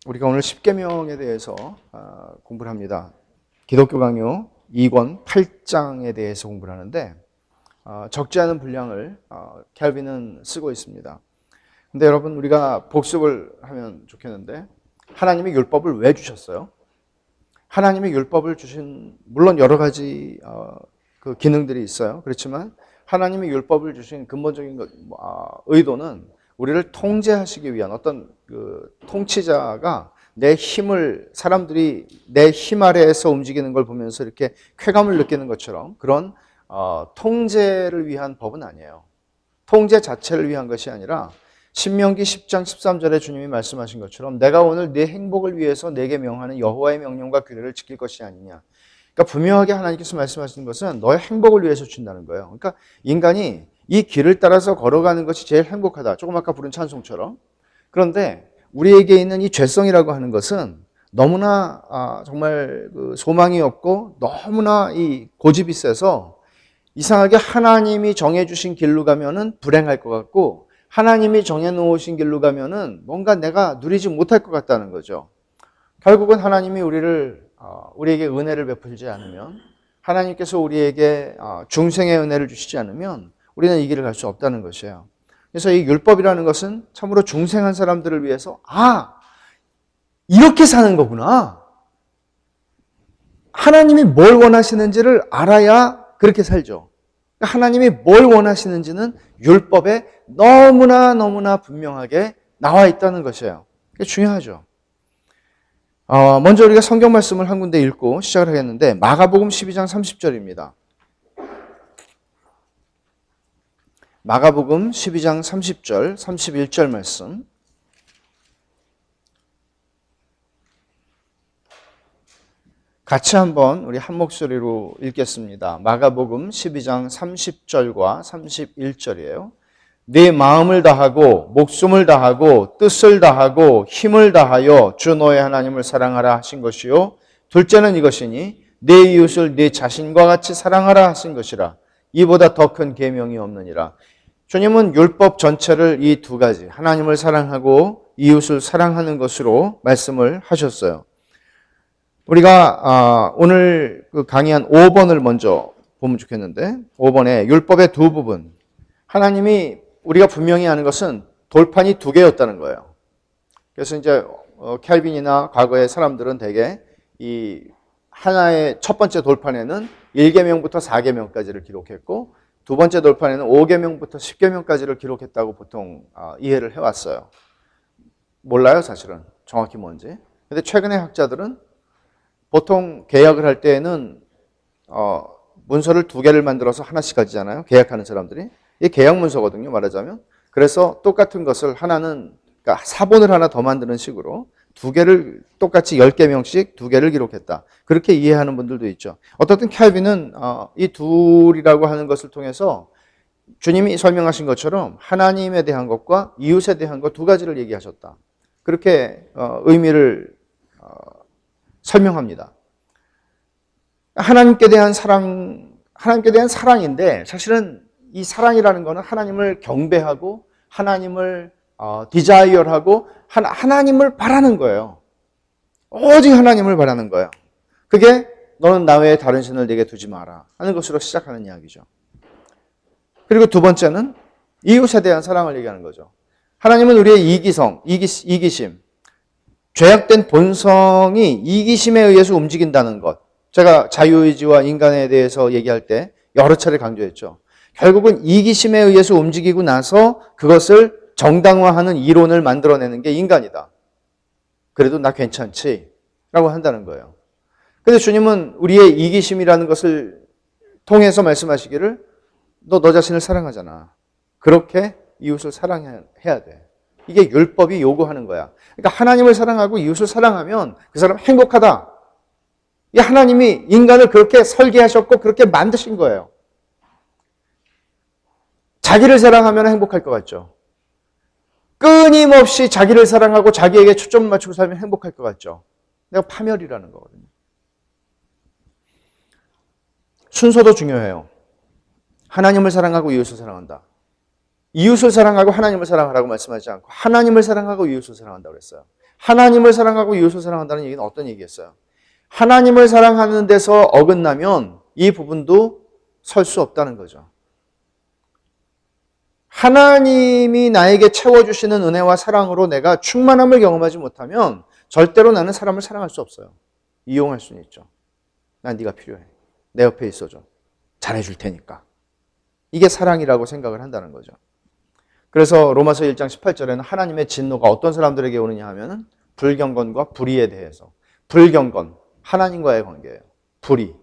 우리가 오늘 십계명에 대해서 공부를 합니다. 기독교 강요 2권 8장에 대해서 공부를 하는데 적지 않은 분량을 켈빈은 쓰고 있습니다. 근데 여러분, 우리가 복습을 하면 좋겠는데, 하나님이 율법을 왜 주셨어요? 하나님이 율법을 주신, 물론 여러 가지 그 기능들이 있어요. 그렇지만 하나님이 율법을 주신 근본적인 의도는 우리를 통제하시기 위한, 어떤 그 통치자가 내 힘을, 사람들이 내 힘 아래에서 움직이는 걸 보면서 이렇게 쾌감을 느끼는 것처럼 그런 통제를 위한 법은 아니에요. 통제 자체를 위한 것이 아니라 신명기 10장 13절에 주님이 말씀하신 것처럼 내가 오늘 내 행복을 위해서 내게 명하는 여호와의 명령과 규례를 지킬 것이 아니냐. 그러니까 분명하게 하나님께서 말씀하시는 것은 너의 행복을 위해서 준다는 거예요. 그러니까 인간이 이 길을 따라서 걸어가는 것이 제일 행복하다. 조금 아까 부른 찬송처럼. 그런데 우리에게 있는 이 죄성이라고 하는 것은 너무나 정말 그 소망이 없고 너무나 이 고집이 세서 이상하게 하나님이 정해주신 길로 가면은 불행할 것 같고, 하나님이 정해놓으신 길로 가면은 뭔가 내가 누리지 못할 것 같다는 거죠. 결국은 하나님이 우리에게 은혜를 베풀지 않으면, 하나님께서 우리에게 중생의 은혜를 주시지 않으면 우리는 이 길을 갈 수 없다는 것이에요. 그래서 이 율법이라는 것은 참으로 중생한 사람들을 위해서 이렇게 사는 거구나. 하나님이 뭘 원하시는지를 알아야 그렇게 살죠. 하나님이 뭘 원하시는지는 율법에 너무나 분명하게 나와 있다는 것이에요. 그게 중요하죠. 먼저 우리가 성경 말씀을 한 군데 읽고 시작을 하겠는데, 마가복음 12장 30절입니다. 마가복음 12장 30절, 31절 말씀. 같이 한번 우리 한 목소리로 읽겠습니다. 마가복음 12장 30절과 31절이에요. 네 마음을 다하고 목숨을 다하고 뜻을 다하고 힘을 다하여 주 너의 하나님을 사랑하라 하신 것이요, 둘째는 이것이니 네 이웃을 네 자신과 같이 사랑하라 하신 것이라. 이보다 더 큰 계명이 없느니라. 주님은 율법 전체를 이 두 가지, 하나님을 사랑하고 이웃을 사랑하는 것으로 말씀을 하셨어요. 우리가 오늘 그 강의한 5번을 먼저 보면 좋겠는데, 5번에 율법의 두 부분, 하나님이 우리가 분명히 아는 것은 돌판이 두 개였다는 거예요. 그래서 이제 켈빈이나 과거의 사람들은 대개 이 하나의 첫 번째 돌판에는 1계명부터 4계명까지를 기록했고, 두 번째 돌판에는 5계명부터 10계명까지를 기록했다고 보통 이해를 해왔어요. 몰라요, 사실은 정확히 뭔지. 근데 최근의 학자들은 보통 계약을 할 때에는 문서를 두 개를 만들어서 하나씩 가지잖아요. 계약하는 사람들이. 이게 계약 문서거든요, 말하자면. 그래서 똑같은 것을 하나는, 그러니까 사본을 하나 더 만드는 식으로 두 개를 똑같이 10계명씩 두 개를 기록했다. 그렇게 이해하는 분들도 있죠. 어떻든 켈빈은 이 둘이라고 하는 것을 통해서 주님이 설명하신 것처럼 하나님에 대한 것과 이웃에 대한 것 두 가지를 얘기하셨다. 그렇게 의미를 설명합니다. 하나님께 대한 사랑인데, 사실은 이 사랑이라는 것은 하나님을 경배하고 하나님을 디자이어하고 하나님을 바라는 거예요. 오직 하나님을 바라는 거예요. 그게 너는 나 외에 다른 신을 내게 두지 마라 하는 것으로 시작하는 이야기죠. 그리고 두 번째는 이웃에 대한 사랑을 얘기하는 거죠. 하나님은 우리의 이기심, 죄악된 본성이 이기심에 의해서 움직인다는 것. 제가 자유의지와 인간에 대해서 얘기할 때 여러 차례 강조했죠. 결국은 이기심에 의해서 움직이고 나서 그것을 정당화하는 이론을 만들어내는 게 인간이다. 그래도 나 괜찮지? 라고 한다는 거예요. 근데 주님은 우리의 이기심이라는 것을 통해서 말씀하시기를 너 자신을 사랑하잖아. 그렇게 이웃을 사랑해야 돼. 이게 율법이 요구하는 거야. 그러니까 하나님을 사랑하고 이웃을 사랑하면 그 사람 행복하다. 이 하나님이 인간을 그렇게 설계하셨고 그렇게 만드신 거예요. 자기를 사랑하면 행복할 것 같죠? 끊임없이 자기를 사랑하고 자기에게 초점을 맞추고 살면 행복할 것 같죠? 내가 파멸이라는 거거든요. 순서도 중요해요. 하나님을 사랑하고 이웃을 사랑한다. 이웃을 사랑하고 하나님을 사랑하라고 말씀하지 않고 하나님을 사랑하고 이웃을 사랑한다고 그랬어요. 하나님을 사랑하고 이웃을 사랑한다는 얘기는 어떤 얘기겠어요? 하나님을 사랑하는 데서 어긋나면 이 부분도 설 수 없다는 거죠. 하나님이 나에게 채워주시는 은혜와 사랑으로 내가 충만함을 경험하지 못하면 절대로 나는 사람을 사랑할 수 없어요. 이용할 수는 있죠. 난 네가 필요해. 내 옆에 있어줘. 잘해줄 테니까. 이게 사랑이라고 생각을 한다는 거죠. 그래서 로마서 1장 18절에는 하나님의 진노가 어떤 사람들에게 오느냐 하면은 불경건과 불의에 대해서. 불경건, 하나님과의 관계예요. 불의,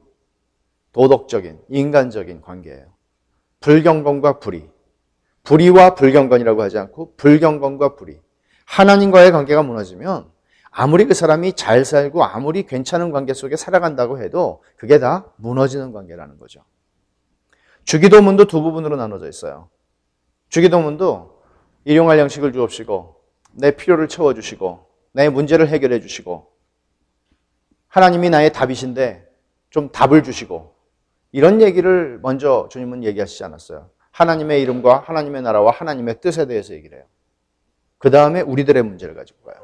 도덕적인, 인간적인 관계예요. 불경건과 불의. 불의와 불경건이라고 하지 않고 불경건과 불의. 하나님과의 관계가 무너지면 아무리 그 사람이 잘 살고 아무리 괜찮은 관계 속에 살아간다고 해도 그게 다 무너지는 관계라는 거죠. 주기도문도 두 부분으로 나눠져 있어요. 주기도문도 일용할 양식을 주옵시고 내 필요를 채워주시고 내 문제를 해결해 주시고 하나님이 나의 답이신데 좀 답을 주시고 이런 얘기를 먼저 주님은 얘기하시지 않았어요. 하나님의 이름과 하나님의 나라와 하나님의 뜻에 대해서 얘기를 해요. 그 다음에 우리들의 문제를 가지고 가요.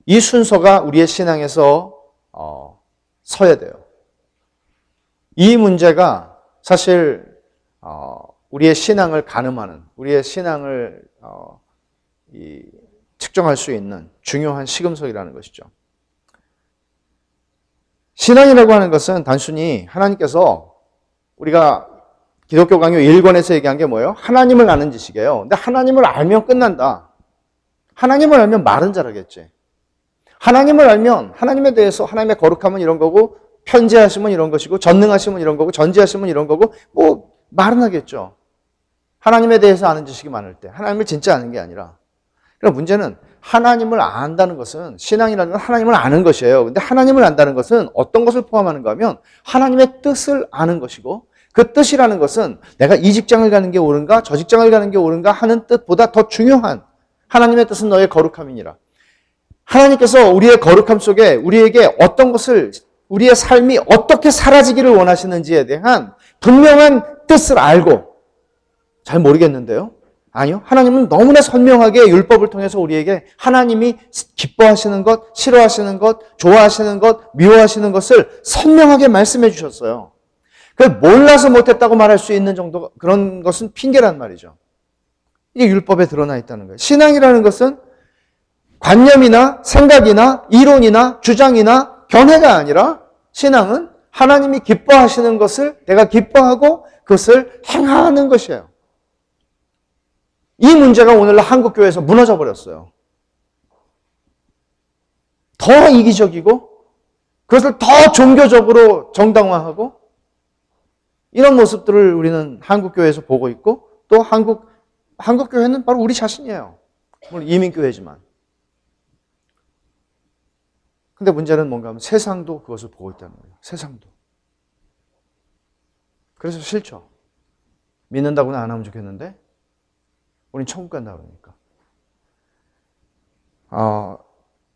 이 순서가 우리의 신앙에서 서야 돼요. 이 문제가 사실 우리의 신앙을 가늠하는, 우리의 신앙을 측정할 수 있는 중요한 시금석이라는 것이죠. 신앙이라고 하는 것은 단순히 하나님께서 우리가 기독교 강요 1권에서 얘기한 게 뭐예요? 하나님을 아는 지식이에요. 근데 하나님을 알면 끝난다. 하나님을 알면 말은 잘하겠지. 하나님을 알면 하나님에 대해서 하나님의 거룩함은 이런 거고 편재하심은 이런 것이고 전능하심은 이런 거고 전지하심은 이런 거고 뭐 말은 하겠죠. 하나님에 대해서 아는 지식이 많을 때 하나님을 진짜 아는 게 아니라 그럼 문제는 하나님을 안다는 것은 신앙이라는 건 하나님을 아는 것이에요. 근데 하나님을 안다는 것은 어떤 것을 포함하는가 하면 하나님의 뜻을 아는 것이고 그 뜻이라는 것은 내가 이 직장을 가는 게 옳은가 저 직장을 가는 게 옳은가 하는 뜻보다 더 중요한 하나님의 뜻은 너의 거룩함이니라. 하나님께서 우리의 거룩함 속에 우리에게 어떤 것을 우리의 삶이 어떻게 사라지기를 원하시는지에 대한 분명한 뜻을 알고 잘 모르겠는데요. 아니요. 하나님은 너무나 선명하게 율법을 통해서 우리에게 하나님이 기뻐하시는 것, 싫어하시는 것, 좋아하시는 것, 미워하시는 것을 선명하게 말씀해 주셨어요. 그걸 몰라서 못했다고 말할 수 있는 정도 그런 것은 핑계란 말이죠. 이게 율법에 드러나 있다는 거예요. 신앙이라는 것은 관념이나 생각이나 이론이나 주장이나 견해가 아니라 신앙은 하나님이 기뻐하시는 것을 내가 기뻐하고 그것을 행하는 것이에요. 이 문제가 오늘날 한국교회에서 무너져 버렸어요. 더 이기적이고 그것을 더 종교적으로 정당화하고 이런 모습들을 우리는 한국교회에서 보고 있고 또 한국교회는 바로 우리 자신이에요. 물론 이민교회지만. 근데 문제는 뭔가 하면 세상도 그것을 보고 있다는 거예요. 세상도. 그래서 싫죠. 믿는다고는 안 하면 좋겠는데 우린 천국 간다 그러니까.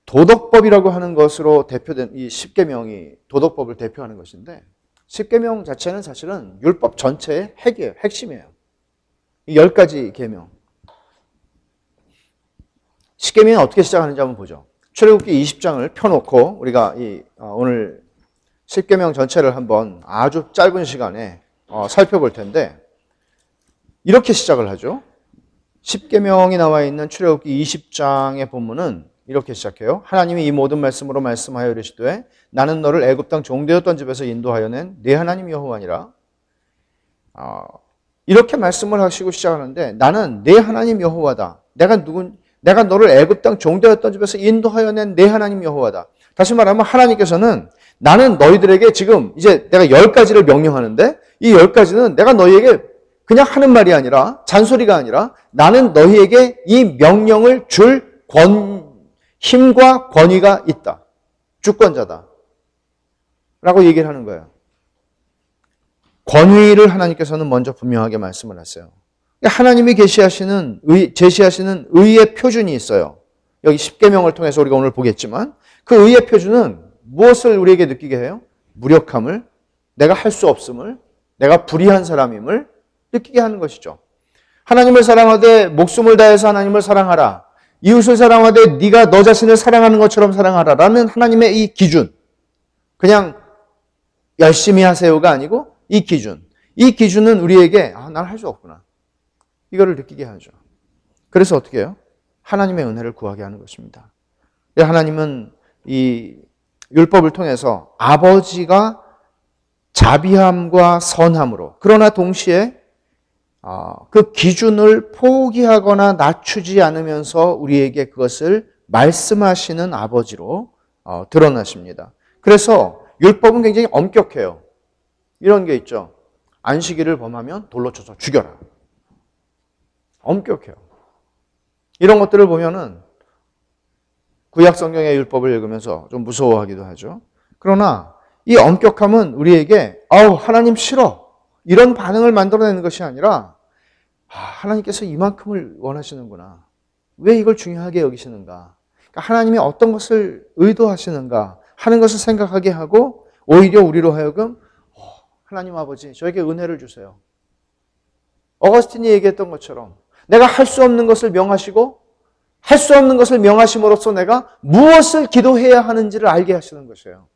도덕법이라고 하는 것으로 대표된 이 10계명이 도덕법을 대표하는 것인데 10계명 자체는 사실은 율법 전체의 핵이에요. 핵심이에요. 이 10가지 계명. 10계명이 어떻게 시작하는지 한번 보죠. 출애굽기 20장을 펴놓고 우리가 오늘 10계명 전체를 한번 아주 짧은 시간에 살펴볼 텐데 이렇게 시작을 하죠. 10계명이 나와 있는 출애굽기 20장의 본문은 이렇게 시작해요. 하나님이 이 모든 말씀으로 말씀하여 이르시되 나는 너를 애굽 땅 종되었던 집에서 인도하여 낸 네 하나님 여호와니라. 이렇게 말씀을 하시고 시작하는데 나는 네 하나님 여호와다. 내가 너를 애굽 땅 종되었던 집에서 인도하여 낸 네 하나님 여호와다. 다시 말하면 하나님께서는 나는 너희들에게 지금 이제 내가 10가지를 명령하는데 이 10가지는 내가 너희에게 그냥 하는 말이 아니라 잔소리가 아니라 나는 너희에게 이 명령을 줄 힘과 권위가 있다. 주권자다. 라고 얘기를 하는 거예요. 권위를 하나님께서는 먼저 분명하게 말씀을 하세요. 하나님이 제시하시는 의의 표준이 있어요. 여기 10계명을 통해서 우리가 오늘 보겠지만 그 의의 표준은 무엇을 우리에게 느끼게 해요? 무력함을, 내가 할 수 없음을, 내가 불의한 사람임을 느끼게 하는 것이죠. 하나님을 사랑하되 목숨을 다해서 하나님을 사랑하라. 이웃을 사랑하되 네가 너 자신을 사랑하는 것처럼 사랑하라라는 하나님의 이 기준. 그냥 열심히 하세요가 아니고 이 기준. 이 기준은 우리에게 난 할 수 없구나. 이거를 느끼게 하죠. 그래서 어떻게 해요? 하나님의 은혜를 구하게 하는 것입니다. 하나님은 이 율법을 통해서 아버지가 자비함과 선함으로 그러나 동시에 그 기준을 포기하거나 낮추지 않으면서 우리에게 그것을 말씀하시는 아버지로 드러나십니다. 그래서 율법은 굉장히 엄격해요. 이런 게 있죠. 안식일을 범하면 돌로 쳐서 죽여라. 엄격해요. 이런 것들을 보면은 구약 성경의 율법을 읽으면서 좀 무서워하기도 하죠. 그러나 이 엄격함은 우리에게 하나님 싫어. 이런 반응을 만들어내는 것이 아니라 하나님께서 이만큼을 원하시는구나. 왜 이걸 중요하게 여기시는가. 그러니까 하나님이 어떤 것을 의도하시는가 하는 것을 생각하게 하고 오히려 우리로 하여금 하나님 아버지 저에게 은혜를 주세요. 어거스틴이 얘기했던 것처럼 내가 할 수 없는 것을 명하시고 할 수 없는 것을 명하심으로써 내가 무엇을 기도해야 하는지를 알게 하시는 것이에요.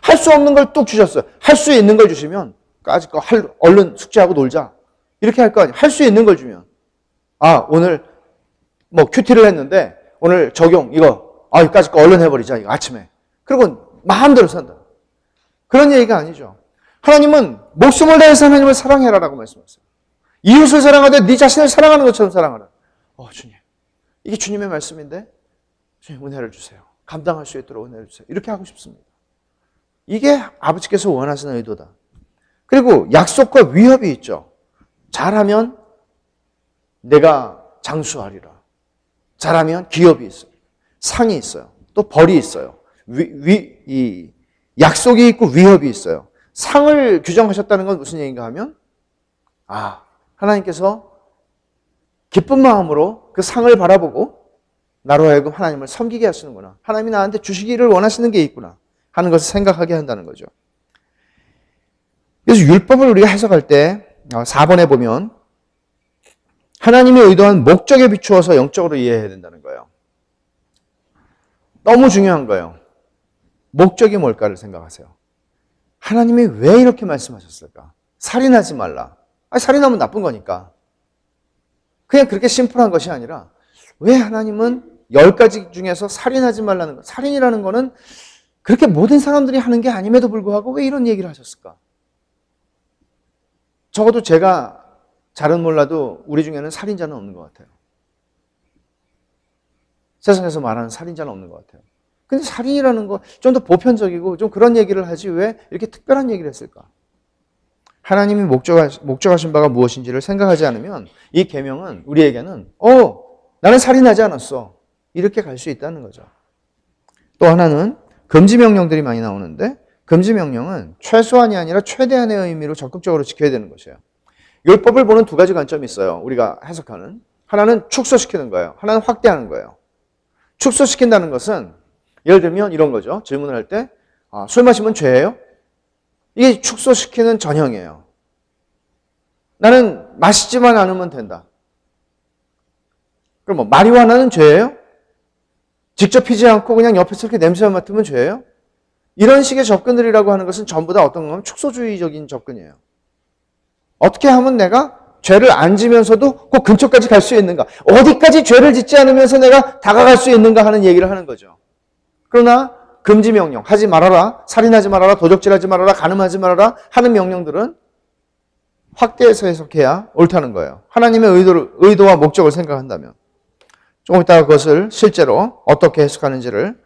할 수 없는 걸 뚝 주셨어요. 할 수 있는 걸 주시면 까짓 거 얼른 숙제하고 놀자. 이렇게 할 거 아니에요. 할 수 있는 걸 주면 오늘 뭐 큐티를 했는데 오늘 적용 이거 까짓 거 얼른 해버리자. 이거 아침에. 그리고 마음대로 산다. 그런 얘기가 아니죠. 하나님은 목숨을 다해서 하나님을 사랑해라라고 말씀하세요. 이웃을 사랑하되 네 자신을 사랑하는 것처럼 사랑하라. 주님. 이게 주님의 말씀인데 주님 은혜를 주세요. 감당할 수 있도록 은혜를 주세요. 이렇게 하고 싶습니다. 이게 아버지께서 원하시는 의도다. 그리고 약속과 위협이 있죠. 잘하면 내가 장수하리라. 잘하면 기업이 있어요. 상이 있어요. 또 벌이 있어요. 이 약속이 있고 위협이 있어요. 상을 규정하셨다는 건 무슨 얘기인가 하면 하나님께서 기쁜 마음으로 그 상을 바라보고 나로 하여금 하나님을 섬기게 하시는구나. 하나님이 나한테 주시기를 원하시는 게 있구나 하는 것을 생각하게 한다는 거죠. 그래서 율법을 우리가 해석할 때 4번에 보면 하나님이 의도한 목적에 비추어서 영적으로 이해해야 된다는 거예요. 너무 중요한 거예요. 목적이 뭘까를 생각하세요. 하나님이 왜 이렇게 말씀하셨을까? 살인하지 말라. 살인하면 나쁜 거니까. 그냥 그렇게 심플한 것이 아니라 왜 하나님은 10가지 중에서 살인하지 말라는 것. 살인이라는 거는 그렇게 모든 사람들이 하는 게 아님에도 불구하고 왜 이런 얘기를 하셨을까? 적어도 제가 잘은 몰라도 우리 중에는 살인자는 없는 것 같아요. 세상에서 말하는 살인자는 없는 것 같아요. 근데 살인이라는 거 좀 더 보편적이고 좀 그런 얘기를 하지 왜 이렇게 특별한 얘기를 했을까? 하나님이 목적하신 바가 무엇인지를 생각하지 않으면 이 계명은 우리에게는 나는 살인하지 않았어. 이렇게 갈 수 있다는 거죠. 또 하나는 금지 명령들이 많이 나오는데 금지 명령은 최소한이 아니라 최대한의 의미로 적극적으로 지켜야 되는 것이에요. 율법을 보는 두 가지 관점이 있어요. 우리가 해석하는. 하나는 축소시키는 거예요. 하나는 확대하는 거예요. 축소시킨다는 것은 예를 들면 이런 거죠. 질문을 할 때 술 마시면 죄예요? 이게 축소시키는 전형이에요. 나는 마시지만 않으면 된다. 그럼 마리화나는 죄예요? 직접 피지 않고 그냥 옆에서 이렇게 냄새만 맡으면 죄예요? 이런 식의 접근들이라고 하는 것은 전부 다 어떤 건가면 축소주의적인 접근이에요. 어떻게 하면 내가 죄를 안 지면서도 그 근처까지 갈 수 있는가? 어디까지 죄를 짓지 않으면서 내가 다가갈 수 있는가 하는 얘기를 하는 거죠. 그러나 금지 명령, 하지 말아라, 살인하지 말아라, 도적질하지 말아라, 간음하지 말아라 하는 명령들은 확대해서 해석해야 옳다는 거예요. 하나님의 의도와 목적을 생각한다면. 조금 이따가 그것을 실제로 어떻게 해석하는지를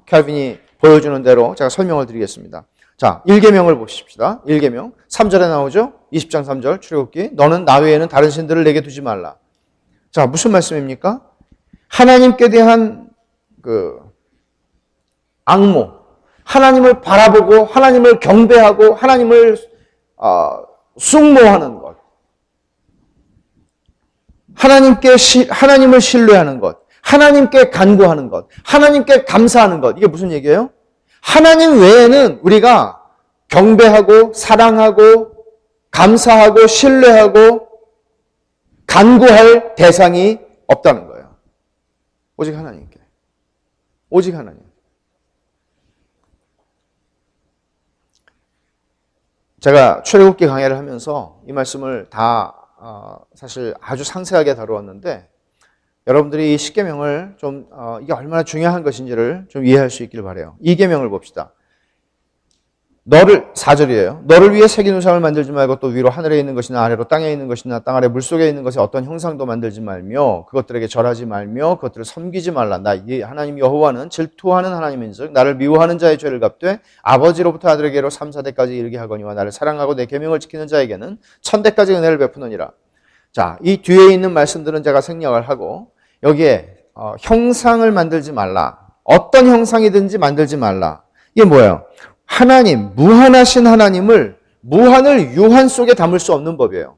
캘빈이 보여주는 대로 제가 설명을 드리겠습니다. 자, 1계명을 보십시다. 1계명 3절에 나오죠. 20장 3절 출애굽기 너는 나 외에는 다른 신들을 내게 두지 말라. 자, 무슨 말씀입니까? 하나님께 대한 앙모, 하나님을 바라보고 하나님을 경배하고 하나님을 숭모하는 것, 하나님을 신뢰하는 것, 하나님께 간구하는 것, 하나님께 감사하는 것. 이게 무슨 얘기예요? 하나님 외에는 우리가 경배하고 사랑하고 감사하고 신뢰하고 간구할 대상이 없다는 거예요. 오직 하나님께. 오직 하나님. 제가 출애굽기 강해를 하면서 이 말씀을 다 사실 아주 상세하게 다루었는데 여러분들이 이 십계명을 좀 이게 얼마나 중요한 것인지를 좀 이해할 수 있기를 바라요. 이 계명을 봅시다. 4절이에요. 너를 위해 새긴 우상을 만들지 말고 또 위로 하늘에 있는 것이나 아래로 땅에 있는 것이나 땅 아래 물속에 있는 것에 어떤 형상도 만들지 말며 그것들에게 절하지 말며 그것들을 섬기지 말라. 나 하나님 여호와는 질투하는 하나님인즉 나를 미워하는 자의 죄를 갚되 아버지로부터 아들에게로 3, 4대까지 이르게 하거니와 나를 사랑하고 내 계명을 지키는 자에게는 1000대까지 은혜를 베푸느니라. 자, 이 뒤에 있는 말씀들은 제가 생략을 하고 여기에 형상을 만들지 말라. 어떤 형상이든지 만들지 말라. 이게 뭐예요? 하나님, 무한하신 하나님을 무한을 유한 속에 담을 수 없는 법이에요.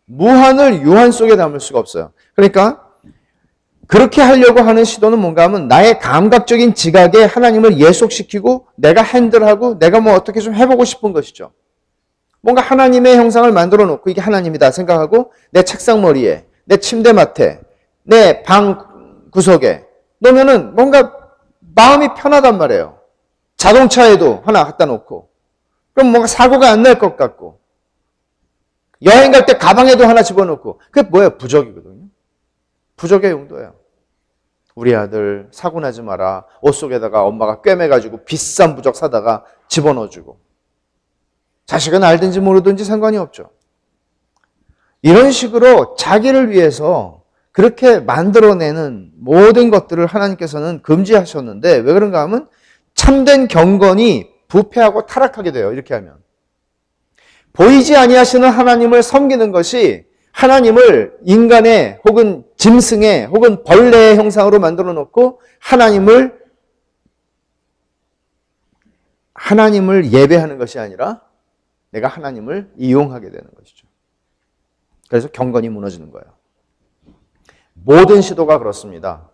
무한을 유한 속에 담을 수가 없어요. 그러니까 그렇게 하려고 하는 시도는 뭔가 하면 나의 감각적인 지각에 하나님을 예속시키고 내가 핸들하고 내가 뭐 어떻게 좀 해보고 싶은 것이죠. 뭔가 하나님의 형상을 만들어 놓고 이게 하나님이다 생각하고 내 책상 머리에, 내 침대 맡에, 내 방 구석에 놓으면은 뭔가 마음이 편하단 말이에요. 자동차에도 하나 갖다 놓고 그럼 뭔가 사고가 안 날 것 같고 여행 갈 때 가방에도 하나 집어넣고 그게 뭐예요? 부적이거든요. 부적의 용도예요. 우리 아들 사고 나지 마라. 옷 속에다가 엄마가 꿰매가지고 비싼 부적 사다가 집어넣어주고 자식은 알든지 모르든지 상관이 없죠. 이런 식으로 자기를 위해서 그렇게 만들어내는 모든 것들을 하나님께서는 금지하셨는데 왜 그런가 하면 참된 경건이 부패하고 타락하게 돼요. 이렇게 하면. 보이지 아니하시는 하나님을 섬기는 것이 하나님을 인간의 혹은 짐승의 혹은 벌레의 형상으로 만들어 놓고 하나님을 예배하는 것이 아니라 내가 하나님을 이용하게 되는 것이죠. 그래서 경건이 무너지는 거예요. 모든 시도가 그렇습니다.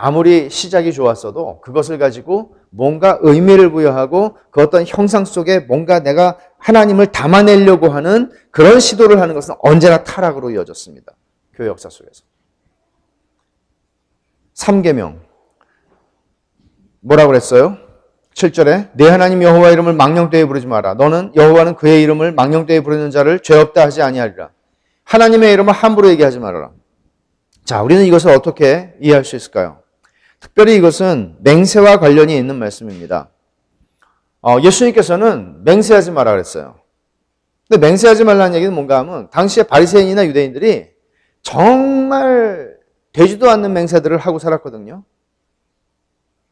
아무리 시작이 좋았어도 그것을 가지고 뭔가 의미를 부여하고 그 어떤 형상 속에 뭔가 내가 하나님을 담아내려고 하는 그런 시도를 하는 것은 언제나 타락으로 이어졌습니다. 교회 역사 속에서. 3계명 뭐라고 그랬어요? 7절에 내 하나님 여호와 이름을 망령되이 부르지 마라. 너는 여호와는 그의 이름을 망령되이 부르는 자를 죄 없다 하지 아니하리라. 하나님의 이름을 함부로 얘기하지 말아라. 자, 우리는 이것을 어떻게 이해할 수 있을까요? 특별히 이것은 맹세와 관련이 있는 말씀입니다. 예수님께서는 맹세하지 마라 그랬어요. 근데 맹세하지 말라는 얘기는 뭔가 하면 당시에 바리새인이나 유대인들이 정말 되지도 않는 맹세들을 하고 살았거든요.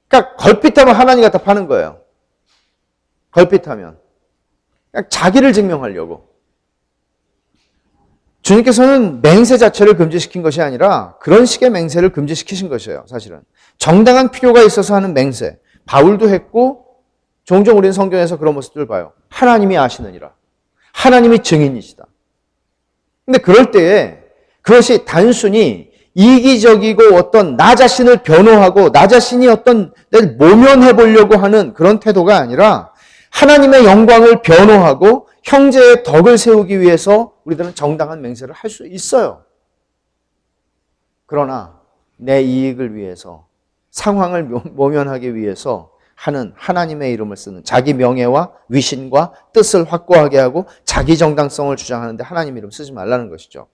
그러니까 걸핏하면 하나님 갖다 파는 거예요. 걸핏하면. 그냥 자기를 증명하려고. 주님께서는 맹세 자체를 금지시킨 것이 아니라 그런 식의 맹세를 금지시키신 것이에요. 사실은. 정당한 필요가 있어서 하는 맹세. 바울도 했고 종종 우리는 성경에서 그런 모습들을 봐요. 하나님이 아시느니라. 하나님이 증인이시다. 근데 그럴 때에 그것이 단순히 이기적이고 어떤 나 자신을 변호하고 나 자신이 어떤 내를 모면해 보려고 하는 그런 태도가 아니라 하나님의 영광을 변호하고 형제의 덕을 세우기 위해서 우리들은 정당한 맹세를 할 수 있어요. 그러나 내 이익을 위해서 상황을 모면하기 위해서 하는 하나님의 이름을 쓰는 자기 명예와 위신과 뜻을 확고하게 하고 자기 정당성을 주장하는데 하나님 이름 쓰지 말라는 것이죠.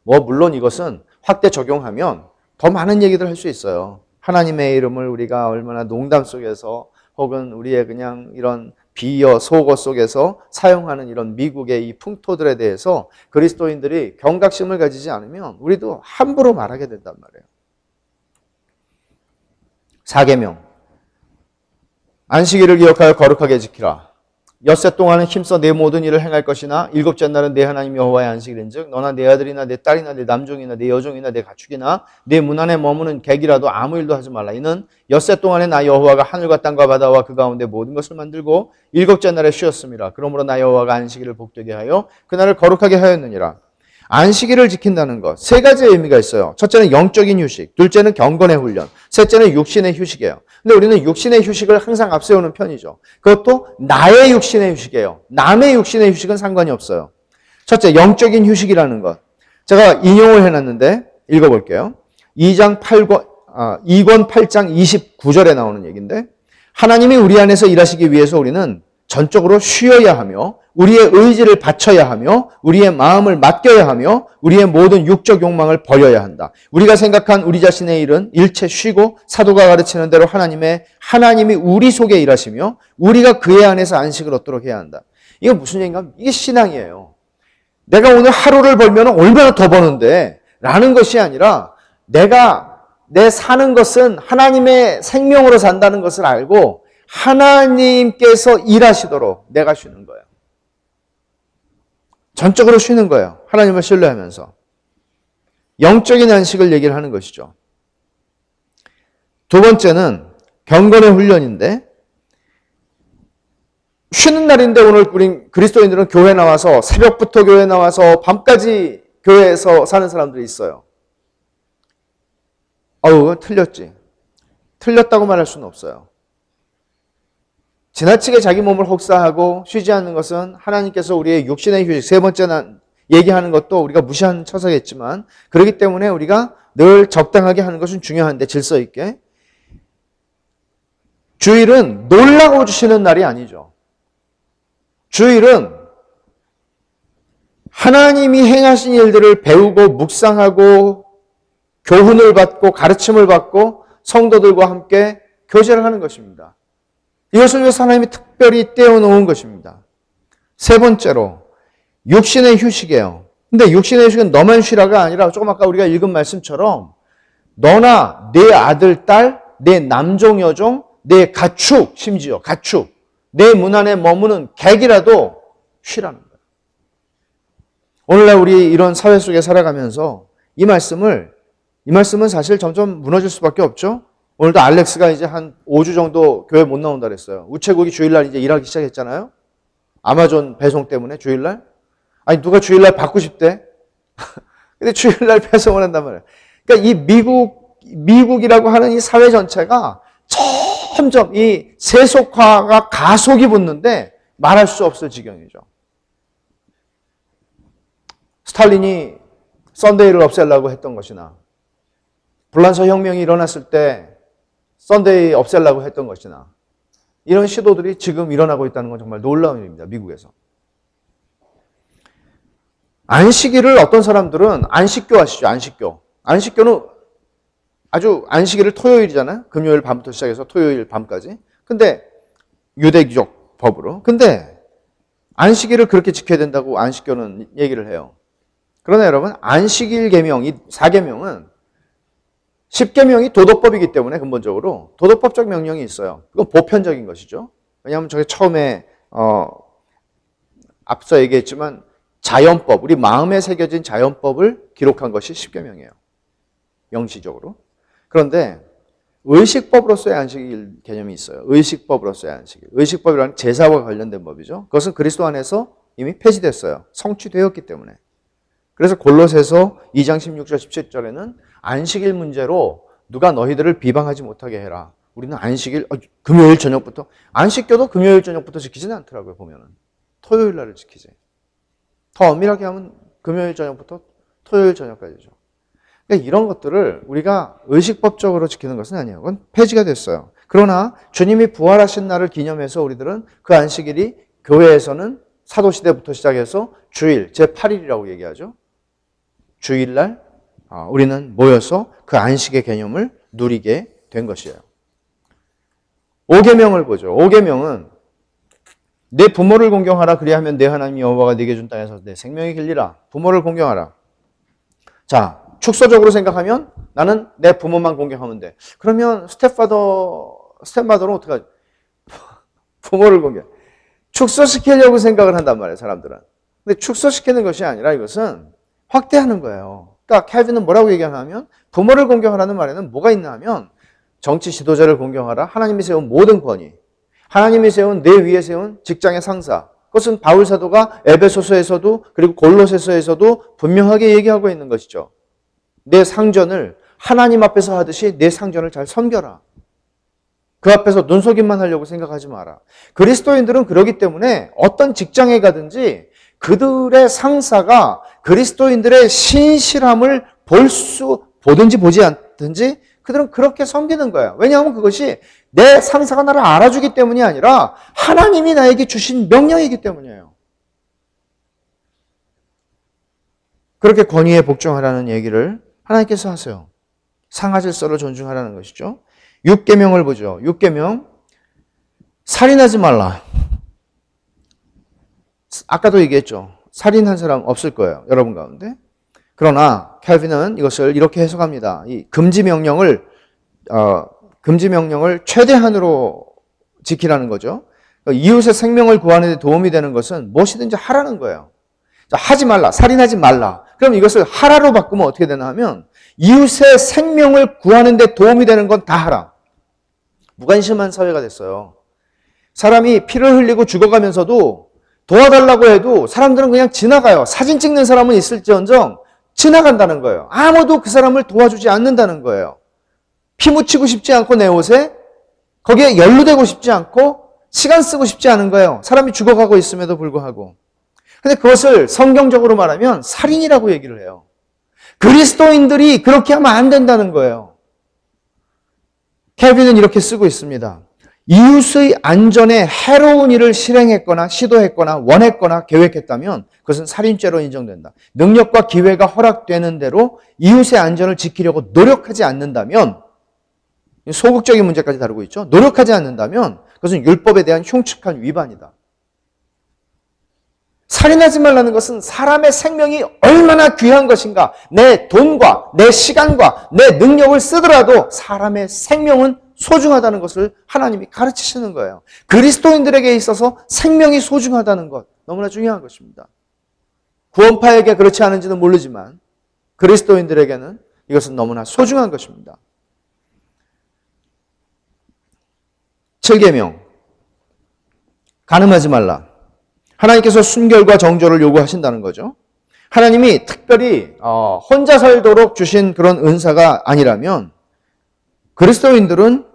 물론 이것은 확대 적용하면 더 많은 얘기들 할 수 있어요. 하나님의 이름을 우리가 얼마나 농담 속에서 혹은 우리의 그냥 이런 비어 속어 속에서 사용하는 이런 미국의 이 풍토들에 대해서 그리스도인들이 경각심을 가지지 않으면 우리도 함부로 말하게 된단 말이에요. 4계명 안식일을 기억하여 거룩하게 지키라. 엿새 동안은 힘써 내 모든 일을 행할 것이나 일곱째 날은 내 하나님 여호와의 안식일인즉 너나 내 아들이나 내 딸이나 내 남종이나 내 여종이나 내 가축이나 내 문 안에 머무는 객이라도 아무 일도 하지 말라. 이는 엿새 동안에 나 여호와가 하늘과 땅과 바다와 그 가운데 모든 것을 만들고 일곱째 날에 쉬었음이라. 그러므로 나 여호와가 안식일을 복되게 하여 그날을 거룩하게 하였느니라. 안식일을 지킨다는 것, 세 가지의 의미가 있어요. 첫째는 영적인 휴식, 둘째는 경건의 훈련, 셋째는 육신의 휴식이에요. 근데 우리는 육신의 휴식을 항상 앞세우는 편이죠. 그것도 나의 육신의 휴식이에요. 남의 육신의 휴식은 상관이 없어요. 첫째, 영적인 휴식이라는 것. 제가 인용을 해놨는데 읽어볼게요. 2권 8장 29절에 나오는 얘기인데, 하나님이 우리 안에서 일하시기 위해서 우리는 전적으로 쉬어야 하며 우리의 의지를 바쳐야 하며 우리의 마음을 맡겨야 하며 우리의 모든 육적 욕망을 버려야 한다. 우리가 생각한 우리 자신의 일은 일체 쉬고 사도가 가르치는 대로 하나님이 우리 속에 일하시며 우리가 그의 안에서 안식을 얻도록 해야 한다. 이게 무슨 얘기인가? 이게 신앙이에요. 내가 오늘 하루를 벌면 얼마나 더 버는데 라는 것이 아니라 내 사는 것은 하나님의 생명으로 산다는 것을 알고 하나님께서 일하시도록 내가 쉬는 거예요. 전적으로 쉬는 거예요. 하나님을 신뢰하면서. 영적인 안식을 얘기를 하는 것이죠. 두 번째는 경건의 훈련인데, 쉬는 날인데 오늘 우리 그리스도인들은 교회 나와서 새벽부터 교회 나와서 밤까지 교회에서 사는 사람들이 있어요. 그건 틀렸지. 틀렸다고 말할 수는 없어요. 지나치게 자기 몸을 혹사하고 쉬지 않는 것은 하나님께서 우리의 육신의 휴식, 세 번째는 얘기하는 것도 우리가 무시한 처사겠지만, 그렇기 때문에 우리가 늘 적당하게 하는 것은 중요한데 질서 있게. 주일은 놀라고 쉬는 날이 아니죠. 주일은 하나님이 행하신 일들을 배우고 묵상하고 교훈을 받고 가르침을 받고 성도들과 함께 교제를 하는 것입니다. 이것을 위해서 하나님이 특별히 떼어놓은 것입니다. 세 번째로 육신의 휴식이에요. 근데 육신의 휴식은 너만 쉬라가 아니라 조금 아까 우리가 읽은 말씀처럼 너나 내 아들, 딸, 내 남종, 여종, 내 가축, 심지어 가축, 내 문 안에 머무는 객이라도 쉬라는 거예요. 오늘날 우리 이런 사회 속에 살아가면서 이 말씀은 사실 점점 무너질 수밖에 없죠. 오늘도 알렉스가 이제 한 5주 정도 교회 못 나온다 그랬어요. 우체국이 주일날 이제 일하기 시작했잖아요. 아마존 배송 때문에 주일날. 아니 누가 주일날 받고 싶대? 근데 주일날 배송을 한단 말이에요. 그러니까 이 미국이라고 하는 이 사회 전체가 점점 이 세속화가 가속이 붙는데 말할 수 없을 지경이죠. 스탈린이 썬데이를 없애려고 했던 것이나 불란서 혁명이 일어났을 때 썬데이 없애려고 했던 것이나 이런 시도들이 지금 일어나고 있다는 건 정말 놀라운 일입니다. 미국에서. 안식일을 어떤 사람들은 안식교 하시죠. 안식교는 아주 안식일을 토요일이잖아요. 금요일 밤부터 시작해서 토요일 밤까지. 근데 유대교적 법으로. 근데 안식일을 그렇게 지켜야 된다고 안식교는 얘기를 해요. 그러나 여러분 안식일 계명, 이 4계명은 10계명이 도덕법이기 때문에 근본적으로 도덕법적 명령이 있어요. 그건 보편적인 것이죠. 왜냐하면 저게 처음에 앞서 얘기했지만 자연법, 우리 마음에 새겨진 자연법을 기록한 것이 10계명이에요. 영시적으로. 그런데 의식법으로서의 안식일 개념이 있어요. 의식법으로서의 안식일. 의식법이라는 제사와 관련된 법이죠. 그것은 그리스도 안에서 이미 폐지됐어요. 성취되었기 때문에. 그래서 골로새서 2장 16절 17절에는 안식일 문제로 누가 너희들을 비방하지 못하게 해라. 우리는 안식일 금요일 저녁부터, 안식교도 금요일 저녁부터 지키지는 않더라고요. 보면은 토요일 날을 지키지. 더 엄밀하게 하면 금요일 저녁부터 토요일 저녁까지죠. 그러니까 이런 것들을 우리가 의식법적으로 지키는 것은 아니에요. 그건 폐지가 됐어요. 그러나 주님이 부활하신 날을 기념해서 우리들은 그 안식일이 교회에서는 사도시대부터 시작해서 주일, 제8일이라고 얘기하죠. 주일날 우리는 모여서 그 안식의 개념을 누리게 된 것이에요. 5계명을 보죠. 5계명은 내 부모를 공경하라. 그리하면 내 하나님 여호와가 네게 준 땅에서 내 생명이 길리라. 부모를 공경하라. 자, 축소적으로 생각하면 나는 내 부모만 공경하면 돼. 그러면 스텝마더는 어떻게 하죠? 부모를 공경. 축소시키려고 생각을 한단 말이에요, 사람들은. 근데 축소시키는 것이 아니라 이것은 확대하는 거예요. 그러니까 켈빈은 뭐라고 얘기하냐면 부모를 공경하라는 말에는 뭐가 있나 하면 정치 지도자를 공경하라. 하나님이 세운 모든 권위. 하나님이 세운 내 위에 세운 직장의 상사. 그것은 바울 사도가 에베소서에서도 그리고 골로새서에서도 분명하게 얘기하고 있는 것이죠. 내 상전을 하나님 앞에서 하듯이 내 상전을 잘 섬겨라. 그 앞에서 눈속임만 하려고 생각하지 마라. 그리스도인들은 그러기 때문에 어떤 직장에 가든지 그들의 상사가 그리스도인들의 신실함을 보든지 보지 않든지 그들은 그렇게 섬기는 거예요. 왜냐하면 그것이 내 상사가 나를 알아주기 때문이 아니라 하나님이 나에게 주신 명령이기 때문이에요. 그렇게 권위에 복종하라는 얘기를 하나님께서 하세요. 상하질서를 존중하라는 것이죠. 6계명을 보죠. 6계명. 살인하지 말라. 아까도 얘기했죠. 살인한 사람 없을 거예요. 여러분 가운데. 그러나 캘빈은 이것을 이렇게 해석합니다. 이 금지 명령을 최대한으로 지키라는 거죠. 이웃의 생명을 구하는 데 도움이 되는 것은 무엇이든지 하라는 거예요. 자, 하지 말라. 살인하지 말라. 그럼 이것을 하라로 바꾸면 어떻게 되나 하면 이웃의 생명을 구하는 데 도움이 되는 건 다 하라. 무관심한 사회가 됐어요. 사람이 피를 흘리고 죽어가면서도 도와달라고 해도 사람들은 그냥 지나가요. 사진 찍는 사람은 있을지언정 지나간다는 거예요. 아무도 그 사람을 도와주지 않는다는 거예요. 피 묻히고 싶지 않고 내 옷에 거기에 연루되고 싶지 않고 시간 쓰고 싶지 않은 거예요. 사람이 죽어가고 있음에도 불구하고. 근데 그것을 성경적으로 말하면 살인이라고 얘기를 해요. 그리스도인들이 그렇게 하면 안 된다는 거예요. 켈빈은 이렇게 쓰고 있습니다. 이웃의 안전에 해로운 일을 실행했거나 시도했거나 원했거나 계획했다면 그것은 살인죄로 인정된다. 능력과 기회가 허락되는 대로 이웃의 안전을 지키려고 노력하지 않는다면, 소극적인 문제까지 다루고 있죠. 노력하지 않는다면 그것은 율법에 대한 흉측한 위반이다. 살인하지 말라는 것은 사람의 생명이 얼마나 귀한 것인가, 내 돈과 내 시간과 내 능력을 쓰더라도 사람의 생명은 소중하다는 것을 하나님이 가르치시는 거예요. 그리스도인들에게 있어서 생명이 소중하다는 것, 너무나 중요한 것입니다. 구원파에게 그렇지 않은지는 모르지만 그리스도인들에게는 이것은 너무나 소중한 것입니다. 7계명, 간음하지 말라. 하나님께서 순결과 정조를 요구하신다는 거죠. 하나님이 특별히 혼자 살도록 주신 그런 은사가 아니라면 그리스도인들은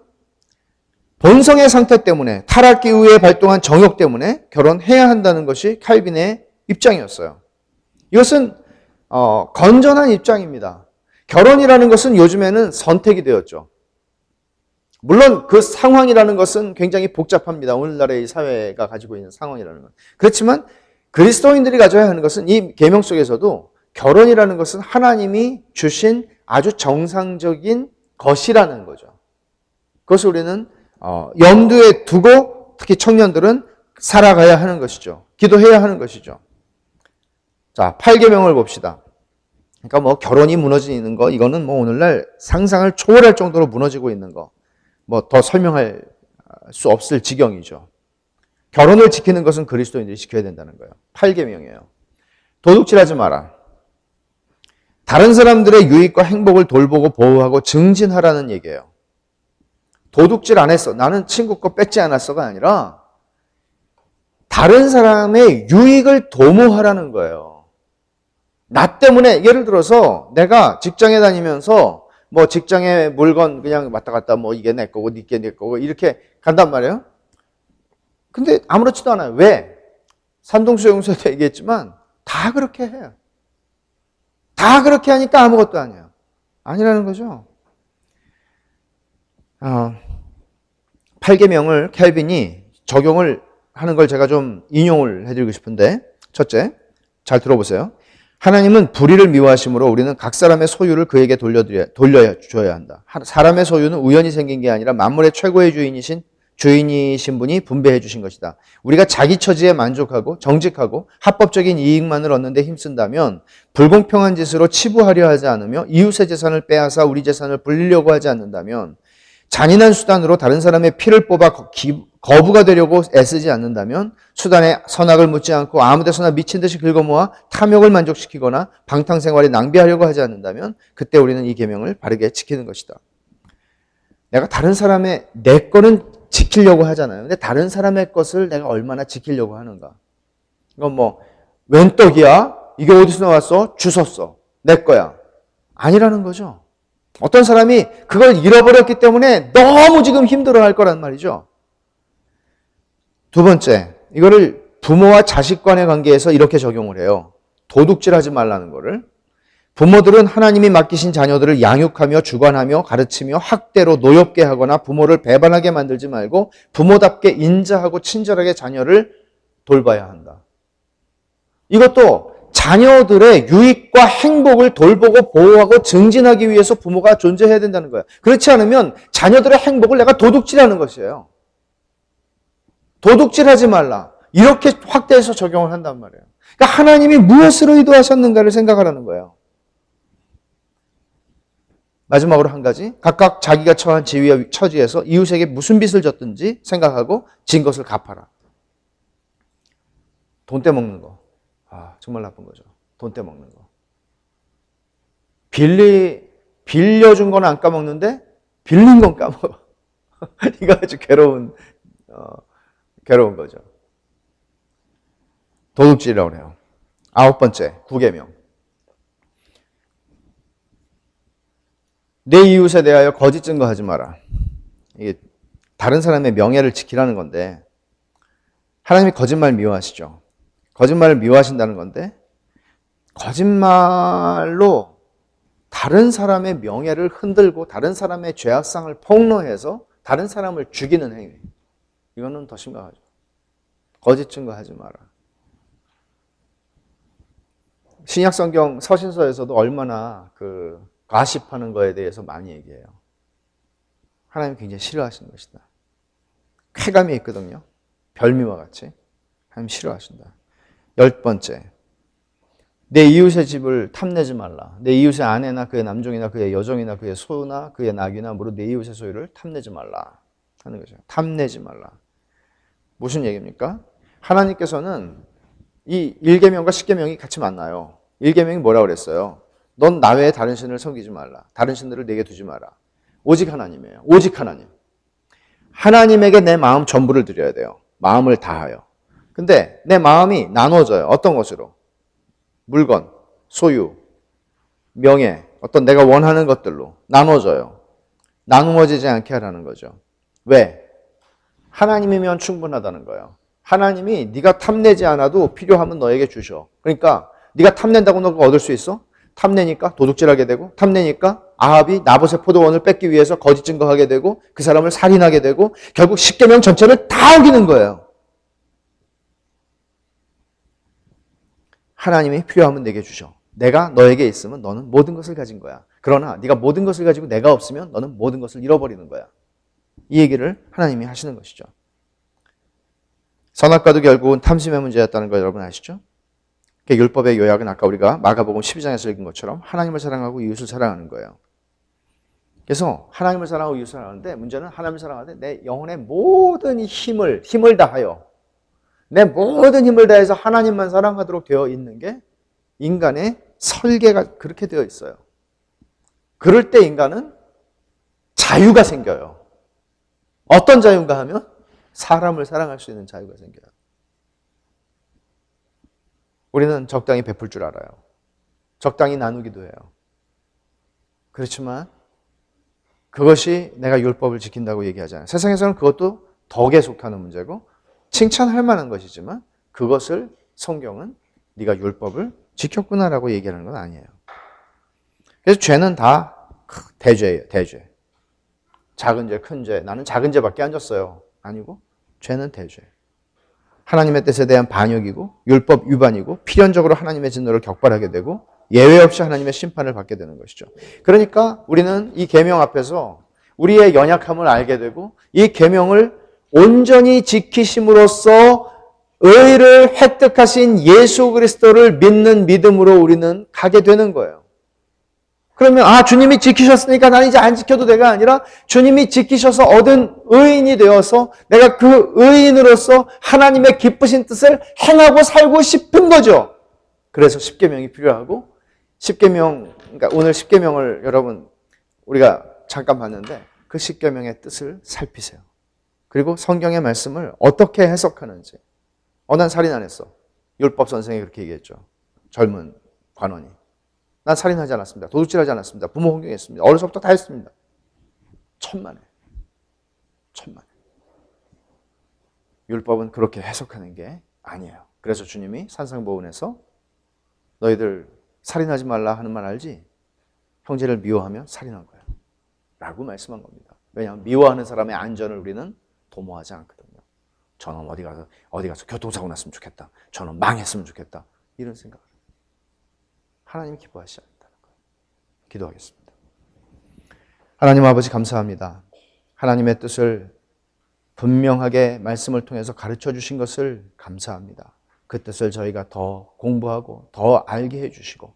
본성의 상태 때문에, 타락 이후에 발동한 정욕 때문에 결혼해야 한다는 것이 칼빈의 입장이었어요. 이것은 건전한 입장입니다. 결혼이라는 것은 요즘에는 선택이 되었죠. 물론 그 상황이라는 것은 굉장히 복잡합니다. 오늘날의 사회가 가지고 있는 상황이라는 것. 그렇지만 그리스도인들이 가져야 하는 것은 이 계명 속에서도 결혼이라는 것은 하나님이 주신 아주 정상적인 것이라는 거죠. 그것을 우리는 염두에 두고 특히 청년들은 살아가야 하는 것이죠. 기도해야 하는 것이죠. 자, 8계명을 봅시다. 그러니까 뭐 결혼이 무너지는 거, 이거는 뭐 오늘날 상상을 초월할 정도로 무너지고 있는 거, 뭐 더 설명할 수 없을 지경이죠. 결혼을 지키는 것은 그리스도인들이 지켜야 된다는 거예요. 8계명이에요. 도둑질하지 마라. 다른 사람들의 유익과 행복을 돌보고 보호하고 증진하라는 얘기예요. 도둑질 안 했어. 나는 친구 거 뺏지 않았어가 아니라 다른 사람의 유익을 도모하라는 거예요. 나 때문에, 예를 들어서 내가 직장에 다니면서 뭐 직장에 물건 그냥 왔다 갔다 뭐 이게 내 거고 이게 내 거고 이렇게 간단 말이에요. 근데 아무렇지도 않아요. 왜? 산동수용소에도 얘기했지만 다 그렇게 해요. 다 그렇게 하니까 아무것도 아니에요. 아니라는 거죠. 8계명을 켈빈이 적용을 하는 걸 제가 좀 인용을 해드리고 싶은데, 첫째, 잘 들어보세요. 하나님은 불의를 미워하심으로 우리는 각 사람의 소유를 그에게 돌려줘야 한다. 사람의 소유는 우연히 생긴 게 아니라 만물의 최고의 주인이신 분이 분배해 주신 것이다. 우리가 자기 처지에 만족하고 정직하고 합법적인 이익만을 얻는 데 힘쓴다면 불공평한 짓으로 치부하려 하지 않으며 이웃의 재산을 빼앗아 우리 재산을 불리려고 하지 않는다면 잔인한 수단으로 다른 사람의 피를 뽑아 거부가 되려고 애쓰지 않는다면 수단에 선악을 묻지 않고 아무 데서나 미친 듯이 긁어모아 탐욕을 만족시키거나 방탕생활에 낭비하려고 하지 않는다면 그때 우리는 이 계명을 바르게 지키는 것이다. 내가 다른 사람의, 내 거는 지키려고 하잖아요. 근데 다른 사람의 것을 내가 얼마나 지키려고 하는가. 이건 뭐 웬 떡이야? 이게 어디서 나왔어? 주웠어. 내 거야. 아니라는 거죠. 어떤 사람이 그걸 잃어버렸기 때문에 너무 지금 힘들어할 거란 말이죠. 두 번째, 이거를 부모와 자식 간의 관계에서 이렇게 적용을 해요. 도둑질하지 말라는 거를. 부모들은 하나님이 맡기신 자녀들을 양육하며 주관하며 가르치며 학대로 노엽게 하거나 부모를 배반하게 만들지 말고 부모답게 인자하고 친절하게 자녀를 돌봐야 한다. 이것도 자녀들의 유익과 행복을 돌보고 보호하고 증진하기 위해서 부모가 존재해야 된다는 거예요. 그렇지 않으면 자녀들의 행복을 내가 도둑질하는 것이에요. 도둑질하지 말라. 이렇게 확대해서 적용을 한단 말이에요. 그러니까 하나님이 무엇을 의도하셨는가를 생각하라는 거예요. 마지막으로 한 가지, 각각 자기가 처한 지위와 처지에서 이웃에게 무슨 빚을 졌든지 생각하고 진 것을 갚아라. 돈 떼먹는 거. 정말 나쁜 거죠. 돈 떼먹는 거. 빌려준 건 안 까먹는데 빌린 건 까먹어. 이거 아주 괴로운 거죠. 도둑질이라고 해요. 9번째, 9계명. 내 이웃에 대하여 거짓 증거하지 마라. 이게 다른 사람의 명예를 지키라는 건데 하나님이 거짓말 미워하시죠. 거짓말을 미워하신다는 건데 거짓말로 다른 사람의 명예를 흔들고 다른 사람의 죄악상을 폭로해서 다른 사람을 죽이는 행위. 이거는 더 심각하죠. 거짓 증거하지 마라. 신약 성경 서신서에서도 얼마나 가십하는 거에 대해서 많이 얘기해요. 하나님이 굉장히 싫어하시는 것이다. 쾌감이 있거든요. 별미와 같이. 하나님 싫어하신다. 10번째. 내 이웃의 집을 탐내지 말라. 내 이웃의 아내나 그의 남종이나 그의 여종이나 그의 소나 그의 낙이나 무릇 내 이웃의 소유를 탐내지 말라 하는 거죠. 탐내지 말라. 무슨 얘기입니까? 하나님께서는 이 1계명과 10계명이 같이 만나요. 1계명이 뭐라고 그랬어요? 넌 나 외에 다른 신을 섬기지 말라. 다른 신들을 내게 두지 마라. 오직 하나님이에요. 오직 하나님. 하나님에게 내 마음 전부를 드려야 돼요. 마음을 다하여. 근데 내 마음이 나눠져요. 어떤 것으로? 물건, 소유, 명예, 어떤 내가 원하는 것들로 나눠져요. 나누어지지 않게 하라는 거죠. 왜? 하나님이면 충분하다는 거예요. 하나님이 네가 탐내지 않아도 필요하면 너에게 주셔. 그러니까 네가 탐낸다고 너가 얻을 수 있어? 탐내니까 도둑질하게 되고 탐내니까 아합이 나봇의 포도원을 뺏기 위해서 거짓 증거하게 되고 그 사람을 살인하게 되고 결국 10계명 전체를 다 어기는 거예요. 하나님이 필요하면 내게 주셔. 내가 너에게 있으면 너는 모든 것을 가진 거야. 그러나 네가 모든 것을 가지고 내가 없으면 너는 모든 것을 잃어버리는 거야. 이 얘기를 하나님이 하시는 것이죠. 선악과도 결국은 탐심의 문제였다는 거 여러분 아시죠? 율법의 요약은 아까 우리가 마가복음 12장에서 읽은 것처럼 하나님을 사랑하고 이웃을 사랑하는 거예요. 그래서 하나님을 사랑하고 이웃을 사랑하는데 문제는 하나님을 사랑하는데 내 영혼의 모든 힘을 다하여 내 모든 힘을 다해서 하나님만 사랑하도록 되어 있는 게 인간의 설계가 그렇게 되어 있어요. 그럴 때 인간은 자유가 생겨요. 어떤 자유인가 하면 사람을 사랑할 수 있는 자유가 생겨요. 우리는 적당히 베풀 줄 알아요. 적당히 나누기도 해요. 그렇지만 그것이 내가 율법을 지킨다고 얘기하잖아요. 세상에서는 그것도 덕에 속하는 문제고 칭찬할 만한 것이지만 그것을 성경은 네가 율법을 지켰구나라고 얘기하는 건 아니에요. 그래서 죄는 다 대죄예요. 대죄. 작은 죄, 큰 죄. 나는 작은 죄밖에 안 졌어요. 아니고 죄는 대죄. 하나님의 뜻에 대한 반역이고 율법 위반이고 필연적으로 하나님의 진노를 격발하게 되고 예외 없이 하나님의 심판을 받게 되는 것이죠. 그러니까 우리는 이 계명 앞에서 우리의 연약함을 알게 되고 이 계명을 온전히 지키심으로써 의를 획득하신 예수 그리스도를 믿는 믿음으로 우리는 가게 되는 거예요. 그러면 주님이 지키셨으니까 난 이제 안 지켜도 돼가 아니라 주님이 지키셔서 얻은 의인이 되어서 내가 그 의인으로서 하나님의 기쁘신 뜻을 행하고 살고 싶은 거죠. 그래서 10계명이 필요하고 10계명, 그러니까 오늘 10계명을 여러분 우리가 잠깐 봤는데 그 10계명의 뜻을 살피세요. 그리고 성경의 말씀을 어떻게 해석하는지. 난 살인 안 했어. 율법 선생이 그렇게 얘기했죠. 젊은 관원이. 난 살인하지 않았습니다. 도둑질하지 않았습니다. 부모 혼경했습니다. 어려서부터 다 했습니다. 천만에. 율법은 그렇게 해석하는 게 아니에요. 그래서 주님이 산상보훈에서 너희들 살인하지 말라 하는 말 알지? 형제를 미워하면 살인한 거야 라고 말씀한 겁니다. 왜냐하면 미워하는 사람의 안전을 우리는 도모하지 않거든요. 저놈 어디 가서 교통사고 났으면 좋겠다. 저놈 망했으면 좋겠다. 이런 생각을 하나님이 기뻐하시지 않는다는 거예요. 기도하겠습니다. 하나님 아버지 감사합니다. 하나님의 뜻을 분명하게 말씀을 통해서 가르쳐 주신 것을 감사합니다. 그 뜻을 저희가 더 공부하고 더 알게 해주시고,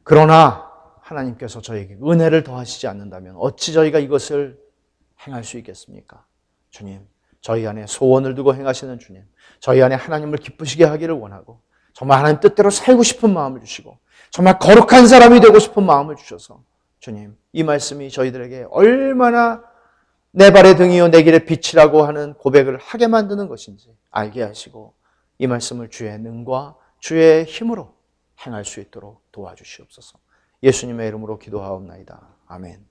그러나 하나님께서 저에게 은혜를 더하시지 않는다면 어찌 저희가 이것을 행할 수 있겠습니까? 주님, 저희 안에 소원을 두고 행하시는 주님, 저희 안에 하나님을 기쁘시게 하기를 원하고 정말 하나님 뜻대로 살고 싶은 마음을 주시고 정말 거룩한 사람이 되고 싶은 마음을 주셔서 주님, 이 말씀이 저희들에게 얼마나 내 발의 등이요 내 길의 빛이라고 하는 고백을 하게 만드는 것인지 알게 하시고 이 말씀을 주의 능과 주의 힘으로 행할 수 있도록 도와주시옵소서. 예수님의 이름으로 기도하옵나이다. 아멘.